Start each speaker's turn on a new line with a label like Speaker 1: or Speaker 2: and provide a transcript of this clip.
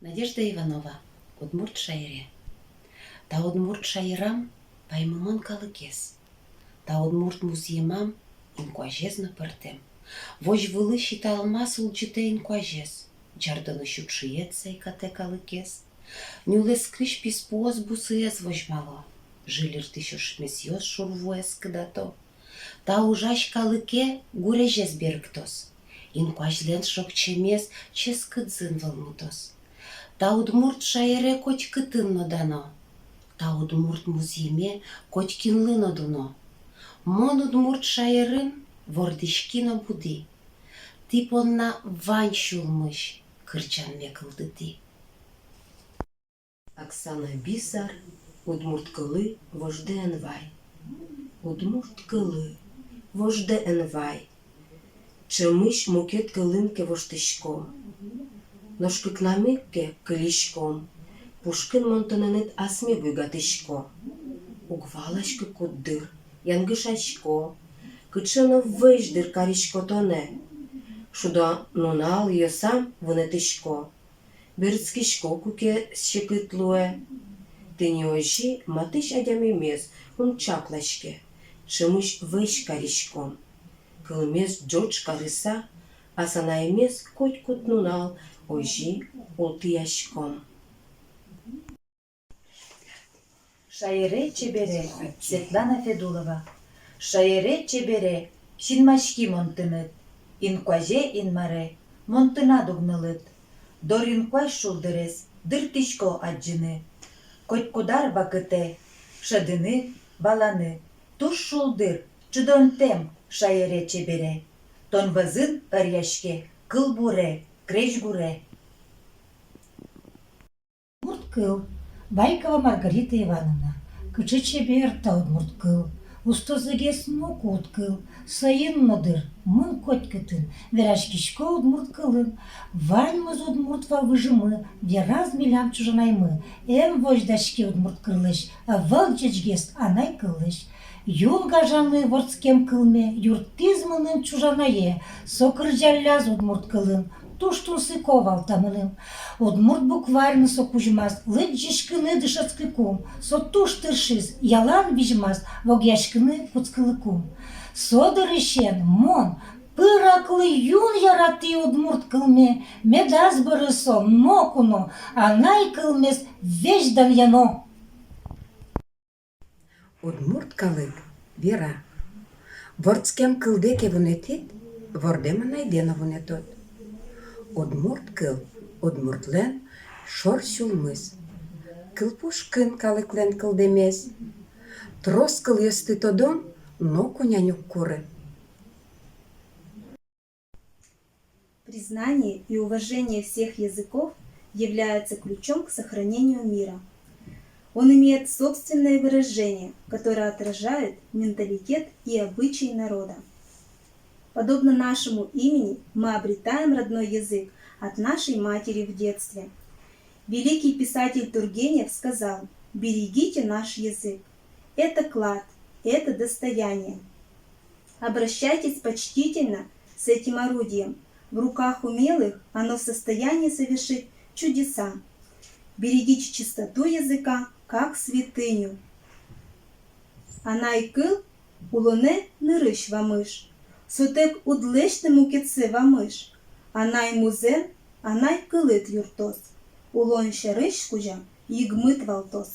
Speaker 1: Надежда Иванова, удмурт шайре. Та удмурт шайрам паймымон калыкес. Та удмурт музьемам инкуажезно пыртем. Вож вылы щиталмас улчите инкуажез. Джарданы щупшиец кате калыкес. Нюлес криш писпуос бусыес вожмало. Жилир тысяч месьёс шурвуес кдато. Та ужаш калыке гурежез берктос. Инкуажлен шокчемес чес кыдзын вылмутос. Та удмурт шайре коч кытынно дано. Та удмурт музьеме коч кинлыно дуно. Мон удмурт шайрын вордишкино буди. Типонна вань шулмыш кырчан мекылдыти.
Speaker 2: Оксана Бисар, удмурт кылы вожде энвай. Удмурт кылы вожде энвай. Чемыш мукет кылынке воштышко. Ношкыкнамекке кылишком. Пушкын монтоненет асме буйгатышко. Угвалашкы куддыр, янгышачко. Кычыно вëjдыр каришко тоне. Шудо нунал йосам вынетышко. Берцкишко куке щекытлуе. Тыни ожи матыш адям эмес унчаклашке. Чымыш вëj каришком. Кылмес джодж карыса, асана эмес котькут нунал ожи ултыяшком.
Speaker 3: Шайре чебере Светлана Федулова. Шайре чебере Шинмашки монтымыт. Инкуаже инмаре монтына дугнылыт. Дор инкуаж шулдырес дыртышко аджыны. Котькудар вакыте шадыны баланы. Туш шулдыр чудонтем шайре чебере. Тонвазын ыряшке кылбуре крешгуре.
Speaker 4: Удмурткыл. Байкова Маргарита Ивановна. Кычы чебер та удмурткыл. Устозыгес мок уткыл. Сайын модыр, мын котькытын. Верашкишко удмурткылын. Ваньмыз удмуртва выжымы. Вераз милям чужанаймы. Вождашки удмурткылыш. Вăл чечгес анай кылыш. Юнга жанлы ворцкем кылме. Юртизмыным чужанае. Сокыр жалляз удмурткылын. Туштун сыков тамыным. Удмурт буквально сокужмас, лыджишкыны дышацкыкум, со туш тыршиз, ялан вижмас, вогяшкыны куцкылыкум. Содыр ишен, мон, пыраклы юн яраты удмурт кылме, медаз бырысо, мокуно, анай кылмес веждан яно.
Speaker 2: Удмурт калык вера. Ворцкем кылдеке вунетит, вордема найдена вунетот. Удмурт кыл, удмуртлен шор шулмыс. Кылпушкын калыклен кылдемес. Трос кыл ёсты тодон, но конянюк куры.
Speaker 5: Признание и уважение всех языков являются ключом к сохранению мира. Он имеет собственное выражение, которое отражает менталитет и обычаи народа. Подобно нашему имени, мы обретаем родной язык от нашей матери в детстве. Великий писатель Тургенев сказал: «Берегите наш язык. Это клад, это достояние». Обращайтесь почтительно с этим орудием. В руках умелых оно в состоянии совершить чудеса. Берегите чистоту языка, как святыню. Анай кыл улоне нырыш вамыш. Сотек удлешне мукетсе вамыш. Анай музен, анай кылыт юртос. Улон шерыш кужа, йгмыт валтос.